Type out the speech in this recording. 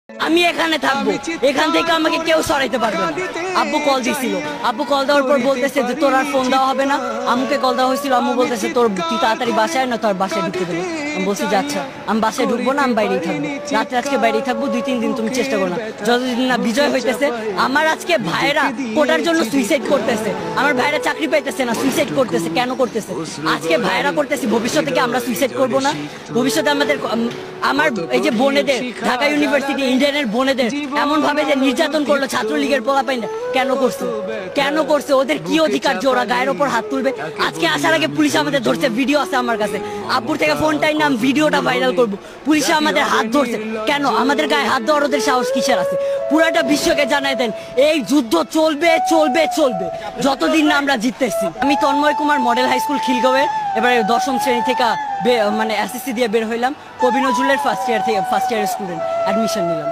আমি এখানে থাকবো, এখান থেকে আমাকে কেউ সরাইতে পারবে না। আব্বু কল দিছিল, আব্বু কল দেওয়ার পর বলতেছে যে তোর আর ফোন দেওয়া হবে না। আম্মুকে কল দেওয়া হয়েছিল, আম্মু বলতেছে তোর তুই তাড়াতাড়ি বাসায় না, তোর বাসায় ঢুকতে দেবে। আমি বলছি যে আচ্ছা আমি বাসায় ঢুকবো না, আমি বাইরেই থাকবো, রাতে আজকে বাইরেই থাকবো, 2-3 দিন তুমি চেষ্টা করো না। যতদিন না বিজয় হইতেছে, আমার আজকে ভাইরা কোটার জন্য সুইসাইড করতেছে, আমার ভাইরা চাকরি পাইতেছে না, সুইসাইড করতেছে। কেন করতেছে? আজকে ভাইরা করতেছি, ভবিষ্যতে কি আমরা সুইসাইড করবো না? ভবিষ্যতে আমাদের আমার এই যে বোনেদের ঢাকা ইউনিভার্সিটি ইন্ডিয়ানের বোনেদের এমন ভাবে যে নির্যাতন করলো ছাত্রলীগের পোলাপাইন, কেন করছে? কেন করছে? ওদের কি অধিকার যে ওরা গায়ের ওপর হাত তুলবে? আজকে আসার আগে পুলিশ আমাদের ধরছে, ভিডিও আছে আমার কাছে, আব্বুর থেকে ফোনটাই নাম ভিডিওটা ভাইরাল করব। পুলিশে আমাদের হাত ধরছে, কেন? আমাদের গায়ে হাত দেওয়ার ওদের সাহস কিসের আছে? পুরাটা বিশ্বকে জানাই দেন, এই যুদ্ধ চলবে চলবে চলবে যতদিন না আমরা জিততেছি। আমি Tanmoy Kumar model high school খিলগাঁওয়ে এবারে 10ম শ্রেণী থেকে মানে এসএসসি দিয়ে বের হইলাম, কবি নজরুলের ফার্স্ট ইয়ার স্টুডেন্ট, অ্যাডমিশন নিলাম।